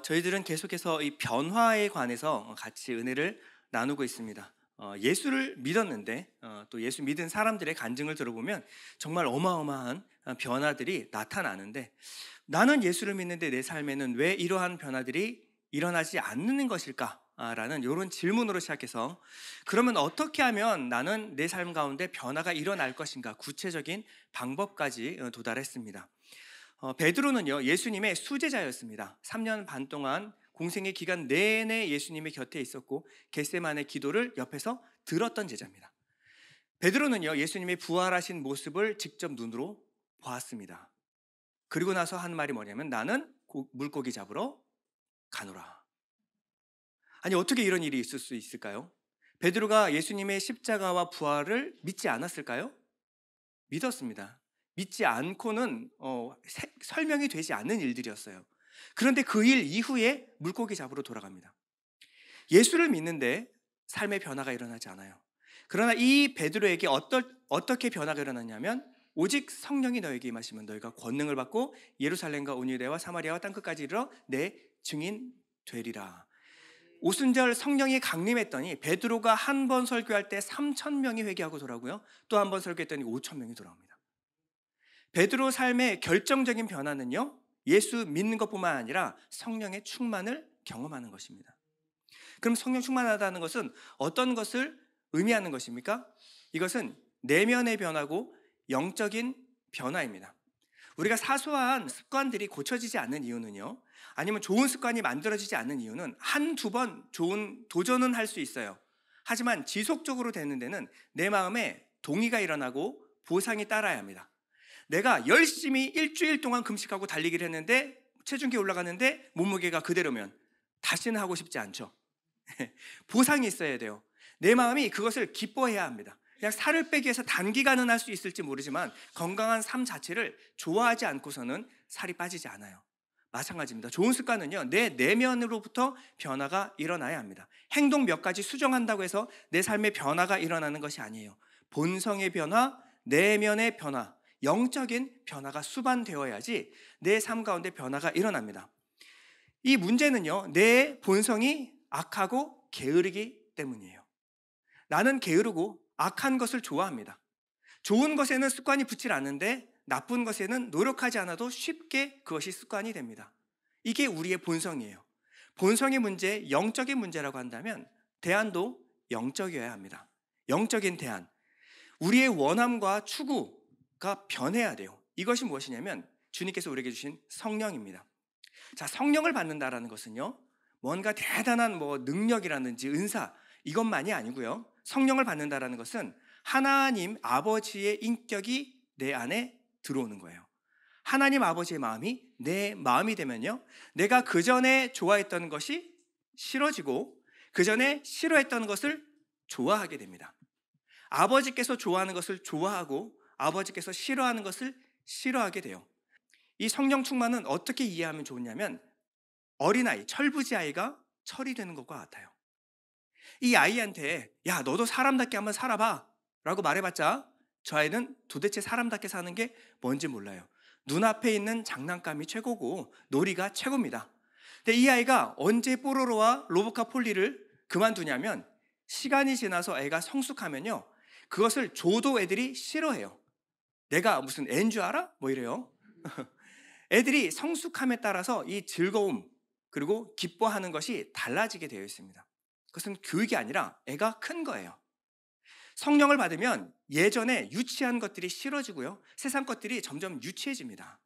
저희들은 계속해서 이 변화에 관해서 같이 은혜를 나누고 있습니다. 예수를 믿었는데 또 예수 믿은 사람들의 간증을 들어보면 정말 어마어마한 변화들이 나타나는데, 나는 예수를 믿는데 내 삶에는 왜 이러한 변화들이 일어나지 않는 것일까? 라는 이런 질문으로 시작해서, 그러면 어떻게 하면 나는 내 삶 가운데 변화가 일어날 것인가, 구체적인 방법까지 도달했습니다. 베드로는요, 예수님의 수제자였습니다. 3년 반 동안 공생의 기간 내내 예수님의 곁에 있었고 겟세마네 기도를 옆에서 들었던 제자입니다. 베드로는요, 예수님의 부활하신 모습을 직접 눈으로 보았습니다. 그리고 나서 한 말이 뭐냐면, 나는 물고기 잡으러 가노라. 아니, 어떻게 이런 일이 있을 수 있을까요? 베드로가 예수님의 십자가와 부활을 믿지 않았을까요? 믿었습니다. 믿지 않고는 설명이 되지 않는 일들이었어요. 그런데 그 일 이후에 물고기 잡으러 돌아갑니다. 예수를 믿는데 삶의 변화가 일어나지 않아요. 그러나 이 베드로에게 어떻게 변화가 일어났냐면, 오직 성령이 너에게 임하시면 너희가 권능을 받고 예루살렘과 온 유대와 사마리아와 땅끝까지 이르러 내 증인 되리라. 오순절 성령이 강림했더니 베드로가 한 번 설교할 때 3,000명이 회개하고 돌아오고요, 또 한 번 설교했더니 5,000명이 돌아옵니다. 베드로 삶의 결정적인 변화는요, 예수 믿는 것뿐만 아니라 성령의 충만을 경험하는 것입니다. 그럼 성령 충만하다는 것은 어떤 것을 의미하는 것입니까? 이것은 내면의 변화고 영적인 변화입니다. 우리가 사소한 습관들이 고쳐지지 않는 이유는요, 아니면 좋은 습관이 만들어지지 않는 이유는 한두 번 좋은 도전은 할 수 있어요. 하지만 지속적으로 되는 데는 내 마음에 동의가 일어나고 보상이 따라야 합니다. 내가 열심히 일주일 동안 금식하고 달리기를 했는데 체중계 올라가는데 몸무게가 그대로면 다시는 하고 싶지 않죠. 보상이 있어야 돼요. 내 마음이 그것을 기뻐해야 합니다. 그냥 살을 빼기 위해서 단기간은 할 수 있을지 모르지만 건강한 삶 자체를 좋아하지 않고서는 살이 빠지지 않아요. 마찬가지입니다. 좋은 습관은요, 내 내면으로부터 변화가 일어나야 합니다. 행동 몇 가지 수정한다고 해서 내 삶의 변화가 일어나는 것이 아니에요. 본성의 변화, 내면의 변화, 영적인 변화가 수반되어야지 내 삶 가운데 변화가 일어납니다. 이 문제는요, 내 본성이 악하고 게으르기 때문이에요. 나는 게으르고 악한 것을 좋아합니다. 좋은 것에는 습관이 붙질 않는데 나쁜 것에는 노력하지 않아도 쉽게 그것이 습관이 됩니다. 이게 우리의 본성이에요. 본성의 문제, 영적인 문제라고 한다면 대안도 영적이어야 합니다. 영적인 대안. 우리의 원함과 추구가 변해야 돼요. 이것이 무엇이냐면 주님께서 우리에게 주신 성령입니다. 자, 성령을 받는다라는 것은요, 뭔가 대단한 능력이라든지 은사, 이것만이 아니고요, 성령을 받는다라는 것은 하나님 아버지의 인격이 내 안에 들어오는 거예요. 하나님 아버지의 마음이 내 마음이 되면요, 내가 그전에 좋아했던 것이 싫어지고 그전에 싫어했던 것을 좋아하게 됩니다. 아버지께서 좋아하는 것을 좋아하고 아버지께서 싫어하는 것을 싫어하게 돼요. 이 성령 충만은 어떻게 이해하면 좋냐면, 어린아이, 철부지 아이가 철이 되는 것과 같아요. 이 아이한테 야, 너도 사람답게 한번 살아봐 라고 말해봤자 저 아이는 도대체 사람답게 사는 게 뭔지 몰라요. 눈앞에 있는 장난감이 최고고 놀이가 최고입니다. 근데 이 아이가 언제 뽀로로와 로보카 폴리를 그만두냐면, 시간이 지나서 애가 성숙하면요, 그것을 줘도 애들이 싫어해요. 내가 무슨 애인 줄 알아? 이래요. 애들이 성숙함에 따라서 이 즐거움 그리고 기뻐하는 것이 달라지게 되어 있습니다. 그것은 교육이 아니라 애가 큰 거예요. 성령을 받으면 예전에 유치한 것들이 싫어지고요, 세상 것들이 점점 유치해집니다.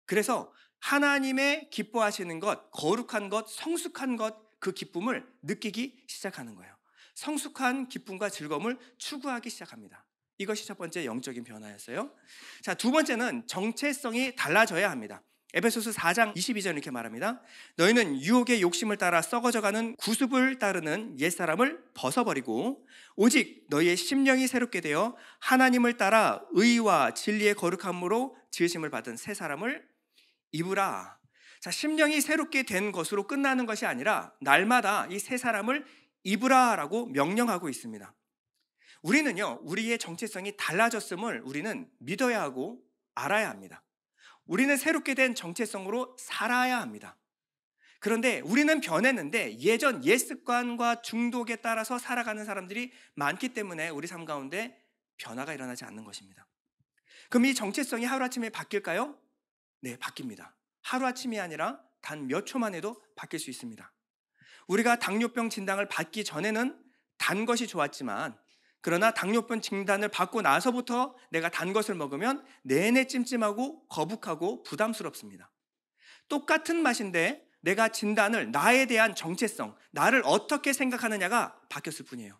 그래서 하나님의 기뻐하시는 것, 거룩한 것, 성숙한 것, 그 기쁨을 느끼기 시작하는 거예요. 성숙한 기쁨과 즐거움을 추구하기 시작합니다. 이것이 첫 번째 영적인 변화였어요. 자, 두 번째는 정체성이 달라져야 합니다. 에베소서 4장 22절 이렇게 말합니다. 너희는 유혹의 욕심을 따라 썩어져가는 구습을 따르는 옛사람을 벗어버리고 오직 너희의 심령이 새롭게 되어 하나님을 따라 의와 진리의 거룩함으로 지으심을 받은 새 사람을 입으라. 자, 심령이 새롭게 된 것으로 끝나는 것이 아니라 날마다 이 새 사람을 입으라라고 명령하고 있습니다. 우리는요, 우리의 정체성이 달라졌음을 우리는 믿어야 하고 알아야 합니다. 우리는 새롭게 된 정체성으로 살아야 합니다. 그런데 우리는 변했는데 예전 옛 습관과 중독에 따라서 살아가는 사람들이 많기 때문에 우리 삶 가운데 변화가 일어나지 않는 것입니다. 그럼 이 정체성이 하루아침에 바뀔까요? 네, 바뀝니다. 하루아침이 아니라 단 몇 초만 해도 바뀔 수 있습니다. 우리가 당뇨병 진단을 받기 전에는 단 것이 좋았지만, 그러나 당뇨병 진단을 받고 나서부터 내가 단 것을 먹으면 내내 찜찜하고 거북하고 부담스럽습니다. 똑같은 맛인데 내가 진단을, 나에 대한 정체성, 나를 어떻게 생각하느냐가 바뀌었을 뿐이에요.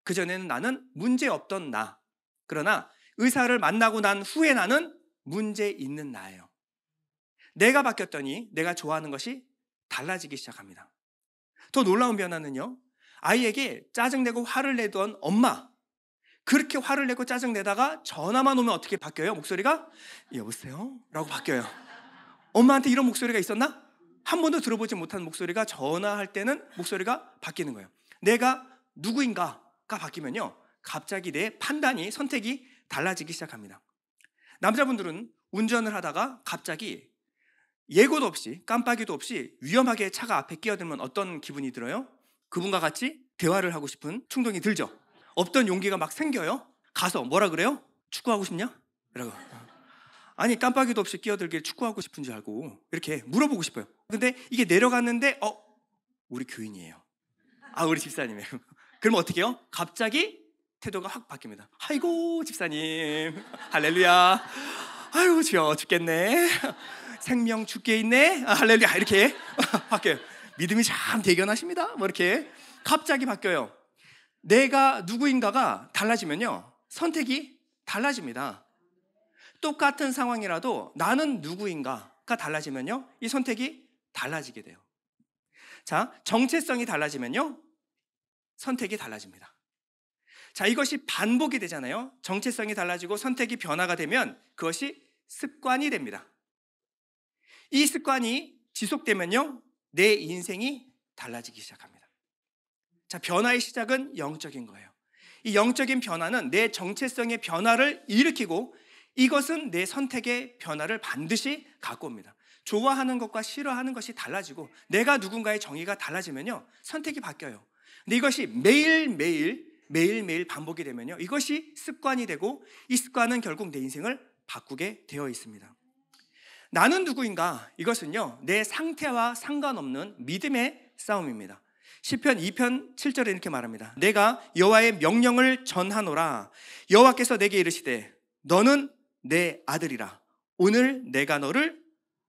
그전에는 나는 문제없던 나, 그러나 의사를 만나고 난 후에 나는 문제 있는 나예요. 내가 바뀌었더니 내가 좋아하는 것이 달라지기 시작합니다. 더 놀라운 변화는요, 아이에게 짜증내고 화를 내던 엄마, 그렇게 화를 내고 짜증내다가 전화만 오면 어떻게 바뀌어요? 목소리가 여보세요? 라고 바뀌어요. 엄마한테 이런 목소리가 있었나? 한 번도 들어보지 못한 목소리가 전화할 때는 목소리가 바뀌는 거예요. 내가 누구인가가 바뀌면요, 갑자기 내 판단이, 선택이 달라지기 시작합니다. 남자분들은 운전을 하다가 갑자기 예고도 없이, 깜빡이도 없이 위험하게 차가 앞에 끼어들면 어떤 기분이 들어요? 그분과 같이 대화를 하고 싶은 충동이 들죠. 없던 용기가 막 생겨요. 가서 뭐라 그래요? 축구하고 싶냐? 이라고. 아니, 깜빡이도 없이 끼어들길 축구하고 싶은 줄 알고 이렇게 물어보고 싶어요. 근데 이게 내려갔는데 우리 교인이에요. 우리 집사님이에요. 그러면 어떻게 해요? 갑자기 태도가 확 바뀝니다. 아이고 집사님, 할렐루야. 아이고 주여 죽겠네. 생명 죽게 있네. 할렐루야. 이렇게 바뀌어요. 믿음이 참 대견하십니다. 뭐 이렇게 갑자기 바뀌어요. 내가 누구인가가 달라지면요, 선택이 달라집니다. 똑같은 상황이라도 나는 누구인가가 달라지면요, 이 선택이 달라지게 돼요. 자, 정체성이 달라지면요, 선택이 달라집니다. 자, 이것이 반복이 되잖아요. 정체성이 달라지고 선택이 변화가 되면 그것이 습관이 됩니다. 이 습관이 지속되면요, 내 인생이 달라지기 시작합니다. 자, 변화의 시작은 영적인 거예요. 이 영적인 변화는 내 정체성의 변화를 일으키고, 이것은 내 선택의 변화를 반드시 갖고 옵니다. 좋아하는 것과 싫어하는 것이 달라지고 내가 누군가의 정의가 달라지면요, 선택이 바뀌어요. 근데 이것이 매일매일 반복이 되면요, 이것이 습관이 되고, 이 습관은 결국 내 인생을 바꾸게 되어 있습니다. 나는 누구인가? 이것은요, 내 상태와 상관없는 믿음의 싸움입니다. 시편 2편 7절에 이렇게 말합니다. 내가 여호와의 명령을 전하노라. 여호와께서 내게 이르시되 너는 내 아들이라. 오늘 내가 너를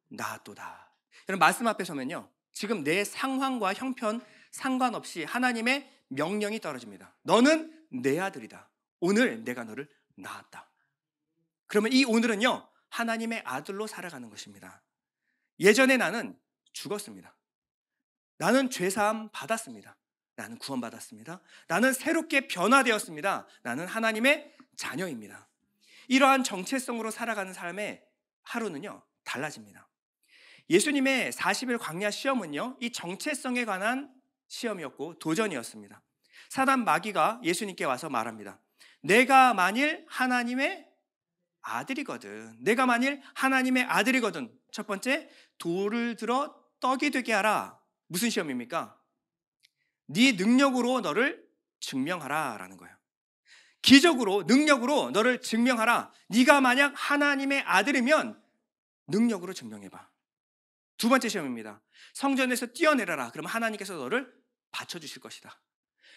낳았도다. 여러분, 말씀 앞에 서면요, 지금 내 상황과 형편 상관없이 하나님의 명령이 떨어집니다. 너는 내 아들이다. 오늘 내가 너를 낳았다. 그러면 이 오늘은요, 하나님의 아들로 살아가는 것입니다. 예전에 나는 죽었습니다. 나는 죄사함 받았습니다. 나는 구원받았습니다. 나는 새롭게 변화되었습니다. 나는 하나님의 자녀입니다. 이러한 정체성으로 살아가는 삶의 하루는요, 달라집니다. 예수님의 40일 광야 시험은요, 이 정체성에 관한 시험이었고 도전이었습니다. 사단 마귀가 예수님께 와서 말합니다. 내가 만일 하나님의 아들이거든. 내가 만일 하나님의 아들이거든. 첫 번째, 돌을 들어 떡이 되게 하라. 무슨 시험입니까? 네 능력으로 너를 증명하라 라는 거예요. 기적으로, 능력으로 너를 증명하라. 네가 만약 하나님의 아들이면 능력으로 증명해봐. 두 번째 시험입니다. 성전에서 뛰어내려라. 그러면 하나님께서 너를 받쳐주실 것이다.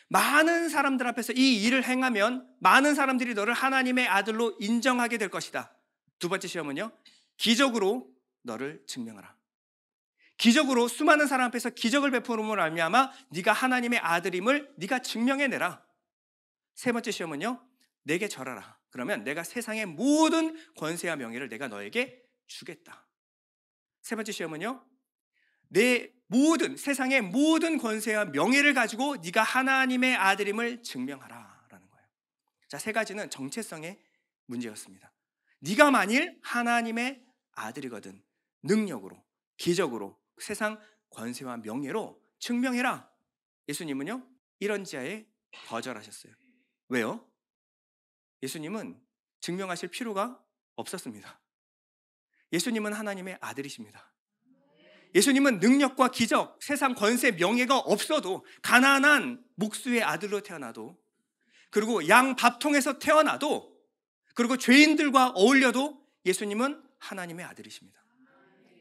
많은 사람들 앞에서 이 일을 행하면 많은 사람들이 너를 하나님의 아들로 인정하게 될 것이다. 두 번째 시험은요, 기적으로 너를 증명하라. 기적으로 수많은 사람 앞에서 기적을 베푸음으로 말미암아 네가 하나님의 아들임을 네가 증명해내라. 세 번째 시험은요, 내게 절하라. 그러면 내가 세상의 모든 권세와 명예를 내가 너에게 주겠다. 세 번째 시험은요, 내 세상의 모든 권세와 명예를 가지고 네가 하나님의 아들임을 증명하라 라는 거예요. 자, 세 가지는 정체성의 문제였습니다. 네가 만일 하나님의 아들이거든 능력으로, 기적으로, 세상 권세와 명예로 증명해라. 예수님은요, 이런 지하에 거절하셨어요. 왜요? 예수님은 증명하실 필요가 없었습니다. 예수님은 하나님의 아들이십니다. 예수님은 능력과 기적, 세상 권세, 명예가 없어도 가난한 목수의 아들로 태어나도, 그리고 양 밥통에서 태어나도, 그리고 죄인들과 어울려도 예수님은 하나님의 아들이십니다.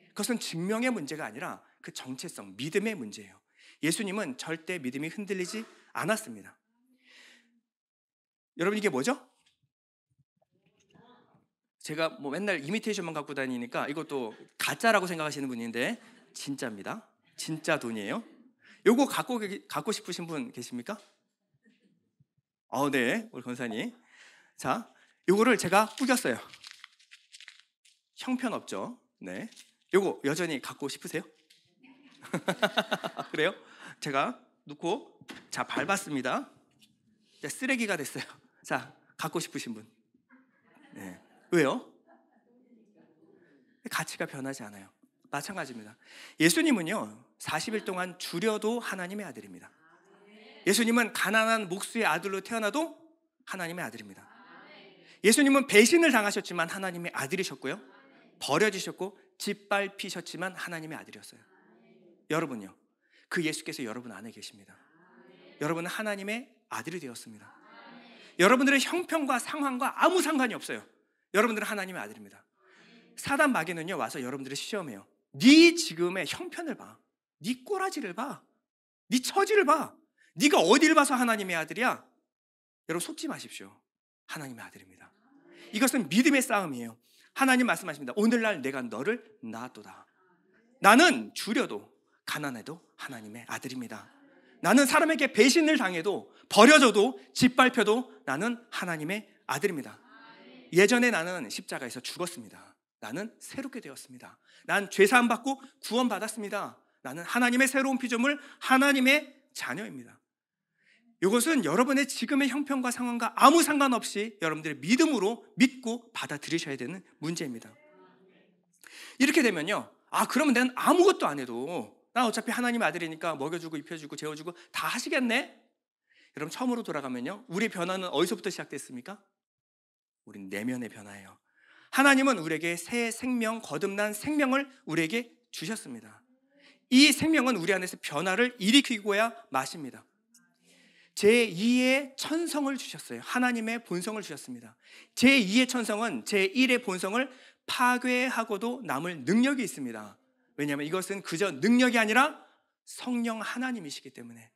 그것은 증명의 문제가 아니라 그 정체성, 믿음의 문제예요. 예수님은 절대 믿음이 흔들리지 않았습니다. 여러분, 이게 뭐죠? 제가 뭐 맨날 이미테이션만 갖고 다니니까 이것도 가짜라고 생각하시는 분인데 진짜입니다. 진짜 돈이에요. 요거 갖고 싶으신 분 계십니까? 네, 우리 권사님. 자, 요거를 제가 꾸겼어요. 형편없죠? 네. 요거 여전히 갖고 싶으세요? 그래요? 제가 놓고 자 밟았습니다. 쓰레기가 됐어요. 자, 갖고 싶으신 분. 네. 왜요? 가치가 변하지 않아요. 마찬가지입니다. 예수님은요 40일 동안 줄여도 하나님의 아들입니다. 예수님은 가난한 목수의 아들로 태어나도 하나님의 아들입니다. 예수님은 배신을 당하셨지만 하나님의 아들이셨고요, 버려지셨고 짓밟히셨지만 하나님의 아들이었어요. 여러분요, 그 예수께서 여러분 안에 계십니다. 여러분은 하나님의 아들이 되었습니다. 여러분들의 형편과 상황과 아무 상관이 없어요. 여러분들은 하나님의 아들입니다. 사단 마귀는요 와서 여러분들을 시험해요. 네 지금의 형편을 봐, 네 꼬라지를 봐, 네 처지를 봐, 네가 어디를 봐서 하나님의 아들이야? 여러분 속지 마십시오. 하나님의 아들입니다. 이것은 믿음의 싸움이에요. 하나님 말씀하십니다. 오늘날 내가 너를 낳았도다. 나는 줄여도 가난해도 하나님의 아들입니다. 나는 사람에게 배신을 당해도 버려져도 짓밟혀도 나는 하나님의 아들입니다. 예전에 나는 십자가에서 죽었습니다. 나는 새롭게 되었습니다. 난 죄사함 받고 구원받았습니다. 나는 하나님의 새로운 피조물, 하나님의 자녀입니다. 이것은 여러분의 지금의 형편과 상황과 아무 상관없이 여러분들의 믿음으로 믿고 받아들이셔야 되는 문제입니다. 이렇게 되면요, 그러면 난 아무것도 안 해도 난 어차피 하나님의 아들이니까 먹여주고 입혀주고 재워주고 다 하시겠네? 여러분, 처음으로 돌아가면요, 우리의 변화는 어디서부터 시작됐습니까? 우린 내면의 변화예요. 하나님은 우리에게 새 생명, 거듭난 생명을 우리에게 주셨습니다. 이 생명은 우리 안에서 변화를 일으키고야 마십니다. 제2의 천성을 주셨어요. 하나님의 본성을 주셨습니다. 제2의 천성은 제1의 본성을 파괴하고도 남을 능력이 있습니다. 왜냐하면 이것은 그저 능력이 아니라 성령 하나님이시기 때문에.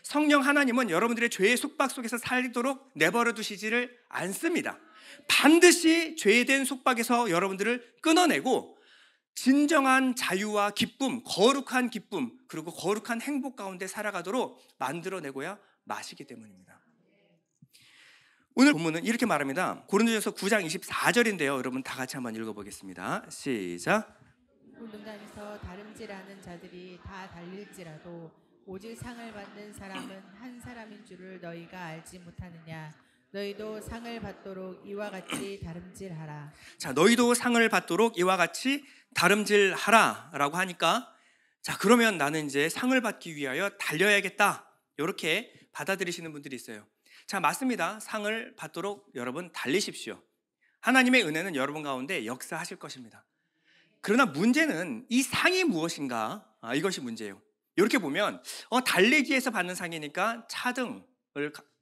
성령 하나님은 여러분들의 죄의 속박 속에서 살도록 내버려 두시지를 않습니다. 반드시 죄된 속박에서 여러분들을 끊어내고 진정한 자유와 기쁨, 거룩한 기쁨, 그리고 거룩한 행복 가운데 살아가도록 만들어내고야 마시기 때문입니다. 오늘 본문은 이렇게 말합니다. 고린도전서 9장 24절인데요. 여러분 다 같이 한번 읽어보겠습니다. 시작. 운동장에서 다름질하는 자들이 다 달릴지라도 오직 상을 받는 사람은 한 사람인 줄을 너희가 알지 못하느냐. 너희도 상을 받도록 이와 같이 다름질하라. 자, 너희도 상을 받도록 이와 같이 다름질하라 라고 하니까, 자, 그러면 나는 이제 상을 받기 위하여 달려야겠다, 이렇게 받아들이시는 분들이 있어요. 자, 맞습니다. 상을 받도록 여러분 달리십시오. 하나님의 은혜는 여러분 가운데 역사하실 것입니다. 그러나 문제는 이 상이 무엇인가, 이것이 문제예요. 이렇게 보면 달리기에서 받는 상이니까 차등을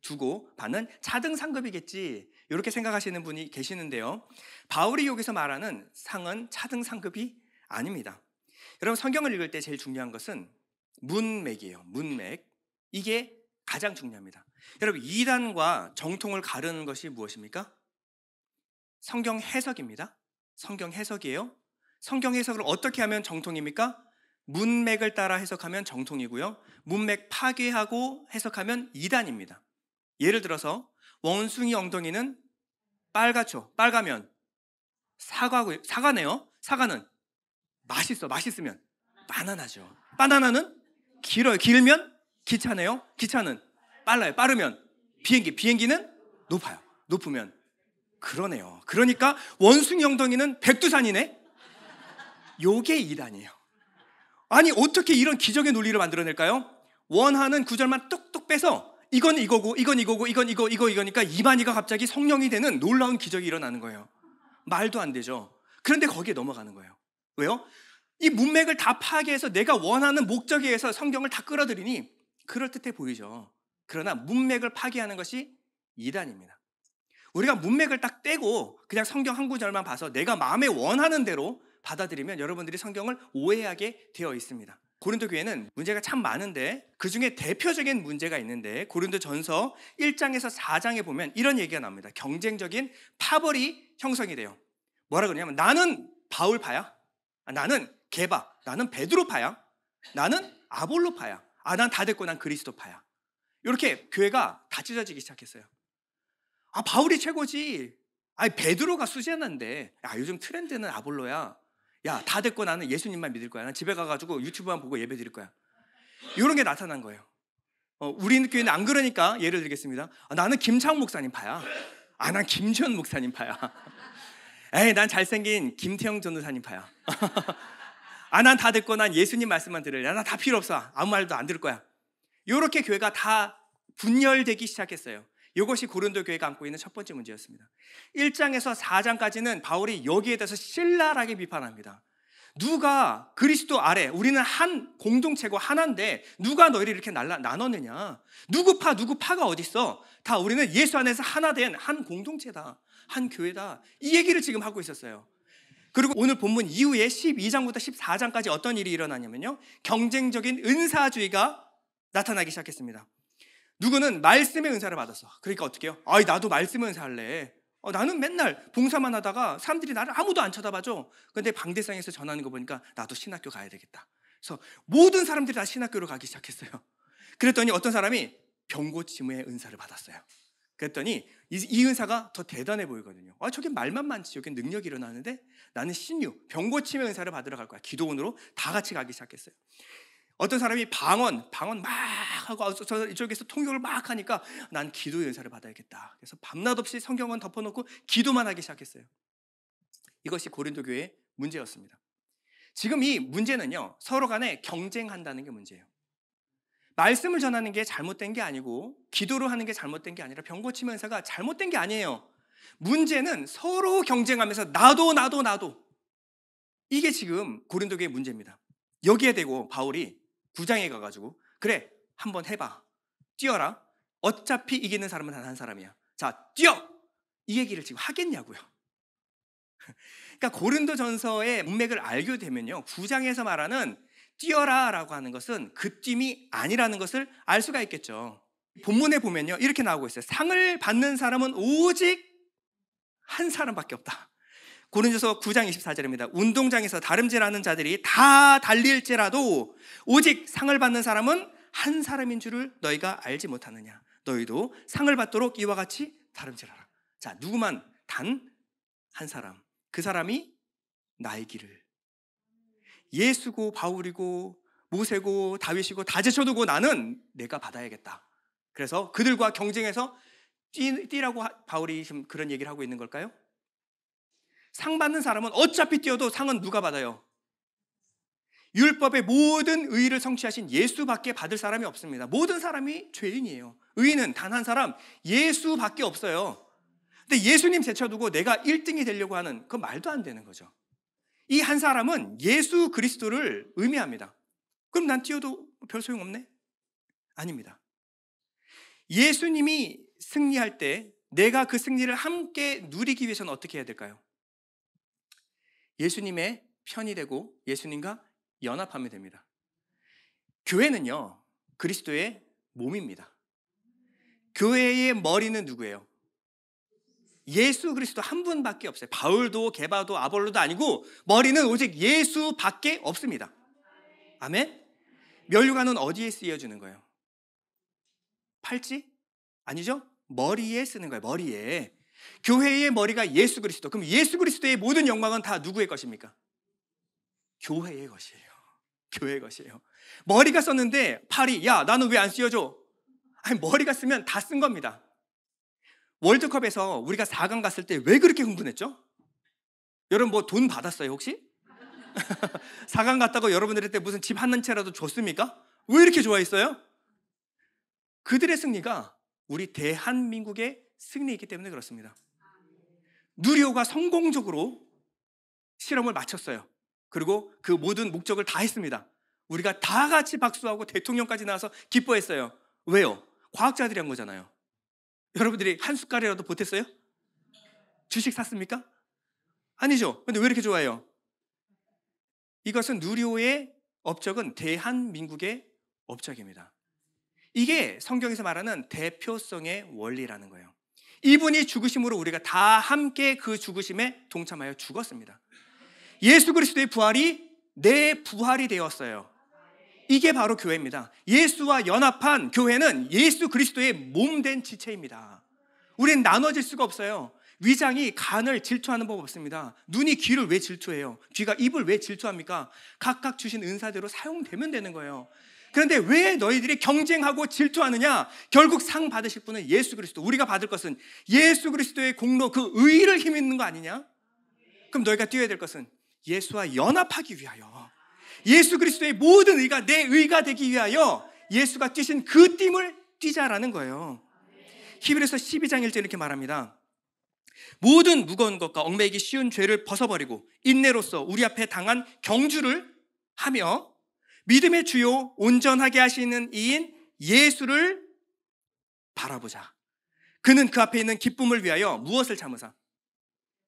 두고 받는 차등 상급이겠지, 이렇게 생각하시는 분이 계시는데요, 바울이 여기서 말하는 상은 차등 상급이 아닙니다. 여러분, 성경을 읽을 때 제일 중요한 것은 문맥이에요. 문맥. 이게 가장 중요합니다. 여러분, 이단과 정통을 가르는 것이 무엇입니까? 성경 해석입니다. 성경 해석이에요. 성경 해석을 어떻게 하면 정통입니까? 문맥을 따라 해석하면 정통이고요, 문맥 파괴하고 해석하면 이단입니다. 예를 들어서 원숭이 엉덩이는 빨갛죠. 빨가면 사과네요. 사과는 맛있으면 바나나죠. 바나나는 길어요. 길면 기차네요. 기차는 빨라요. 빠르면 비행기는 높아요. 높으면 그러네요. 그러니까 원숭이 엉덩이는 백두산이네. 요게 이단이에요. 아니, 어떻게 이런 기적의 논리를 만들어낼까요? 원하는 구절만 뚝뚝 빼서 이건 이거고 이건 이거고 이건 이거니까 이만희가 갑자기 성령이 되는 놀라운 기적이 일어나는 거예요. 말도 안 되죠. 그런데 거기에 넘어가는 거예요. 왜요? 이 문맥을 다 파괴해서 내가 원하는 목적에 의해서 성경을 다 끌어들이니 그럴듯해 보이죠. 그러나 문맥을 파괴하는 것이 이단입니다. 우리가 문맥을 딱 떼고 그냥 성경 한 구절만 봐서 내가 마음에 원하는 대로 받아들이면 여러분들이 성경을 오해하게 되어 있습니다. 고린도 교회는 문제가 참 많은데 그중에 대표적인 문제가 있는데 고린도전서 1장에서 4장에 보면 이런 얘기가 나옵니다. 경쟁적인 파벌이 형성이 돼요. 뭐라 그러냐면 나는 바울파야, 나는 게바, 나는 베드로파야, 나는 아볼로파야, 난 다 됐고 난 그리스도파야. 이렇게 교회가 다 찢어지기 시작했어요. 바울이 최고지. 베드로가 수제난데. 요즘 트렌드는 아볼로야. 다 됐고 나는 예수님만 믿을 거야. 난 집에 가가지고 유튜브만 보고 예배 드릴 거야. 이런 게 나타난 거예요. 우리 교회는 안 그러니까 예를 들겠습니다. 나는 김창훈 목사님 파야. 난 김지현 목사님 파야. 난 잘생긴 김태형 전도사님 파야. 난 다 됐고 난 예수님 말씀만 들을래. 나 다 필요 없어. 아무 말도 안 들을 거야. 이렇게 교회가 다 분열되기 시작했어요. 이것이 고린도 교회가 안고 있는 첫 번째 문제였습니다. 1장에서 4장까지는 바울이 여기에 대해서 신랄하게 비판합니다. 누가 그리스도 아래, 우리는 한 공동체고 하나인데 누가 너희를 이렇게 나눴느냐? 누구 파가 어딨어? 다 우리는 예수 안에서 하나 된 한 공동체다, 한 교회다. 이 얘기를 지금 하고 있었어요. 그리고 오늘 본문 이후에 12장부터 14장까지 어떤 일이 일어나냐면요, 경쟁적인 은사주의가 나타나기 시작했습니다. 누구는 말씀의 은사를 받았어. 그러니까 어떻게 해요? 나도 말씀의 은사 할래. 나는 맨날 봉사만 하다가 사람들이 나를 아무도 안 쳐다봐줘. 근데 방대상에서 전하는 거 보니까 나도 신학교 가야 되겠다. 그래서 모든 사람들이 다 신학교로 가기 시작했어요. 그랬더니 어떤 사람이 병고침의 은사를 받았어요. 그랬더니 이 은사가 더 대단해 보이거든요. 저게 말만 많지, 저게 능력이 일어나는데 나는 신유, 병고침의 은사를 받으러 갈 거야. 기도원으로 다 같이 가기 시작했어요. 어떤 사람이 방언 막 하고 이쪽에서 통역을 막 하니까 난 기도의 은사를 받아야겠다. 그래서 밤낮 없이 성경은 덮어놓고 기도만 하기 시작했어요. 이것이 고린도 교회의 문제였습니다. 지금 이 문제는요, 서로 간에 경쟁한다는 게 문제예요. 말씀을 전하는 게 잘못된 게 아니고 기도를 하는 게 잘못된 게 아니라 병고침 은사가 잘못된 게 아니에요. 문제는 서로 경쟁하면서 나도 이게 지금 고린도 교회의 문제입니다. 여기에 대고 바울이 9장에 가가지고 그래, 한번 해봐, 뛰어라. 어차피 이기는 사람은 단 한 사람이야. 자, 뛰어! 이 얘기를 지금 하겠냐고요. 그러니까 고린도전서의 문맥을 알게 되면요, 9장에서 말하는 뛰어라라고 하는 것은 그 뛴이 아니라는 것을 알 수가 있겠죠. 본문에 보면요, 이렇게 나오고 있어요. 상을 받는 사람은 오직 한 사람밖에 없다. 고린도서 9장 24절입니다. 운동장에서 다름질하는 자들이 다 달릴지라도 오직 상을 받는 사람은 한 사람인 줄을 너희가 알지 못하느냐? 너희도 상을 받도록 이와 같이 다름질하라. 자, 누구만? 단 한 사람. 그 사람이 나의 길을. 예수고 바울이고 모세고 다윗이고 다 제쳐두고 나는 내가 받아야겠다. 그래서 그들과 경쟁해서 뛰라고 바울이 지금 그런 얘기를 하고 있는 걸까요? 상 받는 사람은 어차피 뛰어도 상은 누가 받아요? 율법의 모든 의의를 성취하신 예수밖에 받을 사람이 없습니다. 모든 사람이 죄인이에요. 의인은 단 한 사람, 예수밖에 없어요. 근데 예수님 제쳐두고 내가 1등이 되려고 하는, 그건 말도 안 되는 거죠. 이 한 사람은 예수 그리스도를 의미합니다. 그럼 난 뛰어도 별 소용없네? 아닙니다. 예수님이 승리할 때 내가 그 승리를 함께 누리기 위해서는 어떻게 해야 될까요? 예수님의 편이 되고 예수님과 연합하면 됩니다. 교회는요, 그리스도의 몸입니다. 교회의 머리는 누구예요? 예수 그리스도 한 분밖에 없어요. 바울도 게바도 아볼로도 아니고 머리는 오직 예수밖에 없습니다. 아멘? 면류관은 어디에 쓰여주는 거예요? 팔찌? 아니죠? 머리에 쓰는 거예요. 머리에. 교회의 머리가 예수 그리스도. 그럼 예수 그리스도의 모든 영광은 다 누구의 것입니까? 교회의 것이에요. 교회의 것이에요. 머리가 썼는데 팔이, 야, 나는 왜 안 쓰여줘? 아니, 머리가 쓰면 다 쓴 겁니다. 월드컵에서 우리가 4강 갔을 때 왜 그렇게 흥분했죠? 여러분 뭐 돈 받았어요 혹시? 4강 갔다고 여러분들한테 무슨 집 한 채라도 줬습니까? 왜 이렇게 좋아했어요? 그들의 승리가 우리 대한민국의 승리이기 때문에 그렇습니다. 누리호가 성공적으로 실험을 마쳤어요. 그리고 그 모든 목적을 다 했습니다. 우리가 다 같이 박수하고 대통령까지 나와서 기뻐했어요. 왜요? 과학자들이 한 거잖아요. 여러분들이 한 숟갈이라도 보탰어요? 주식 샀습니까? 아니죠. 근데 왜 이렇게 좋아해요? 이것은 누리호의 업적은 대한민국의 업적입니다. 이게 성경에서 말하는 대표성의 원리라는 거예요. 이분이 죽으심으로 우리가 다 함께 그 죽으심에 동참하여 죽었습니다. 예수 그리스도의 부활이 내 부활이 되었어요. 이게 바로 교회입니다. 예수와 연합한 교회는 예수 그리스도의 몸된 지체입니다. 우리는 나눠질 수가 없어요. 위장이 간을 질투하는 법 없습니다. 눈이 귀를 왜 질투해요? 귀가 입을 왜 질투합니까? 각각 주신 은사대로 사용되면 되는 거예요. 그런데 왜 너희들이 경쟁하고 질투하느냐? 결국 상 받으실 분은 예수 그리스도. 우리가 받을 것은 예수 그리스도의 공로, 그 의를 힘입는 거 아니냐? 그럼 너희가 뛰어야 될 것은 예수와 연합하기 위하여, 예수 그리스도의 모든 의가 내 의가 되기 위하여 예수가 뛰신 그 띠을 뛰자라는 거예요. 히브리서 12장 1절 이렇게 말합니다. 모든 무거운 것과 얽매이기 쉬운 죄를 벗어버리고 인내로써 우리 앞에 당한 경주를 하며 믿음의 주요 온전하게 하시는 이인 예수를 바라보자. 그는 그 앞에 있는 기쁨을 위하여 무엇을 참으사?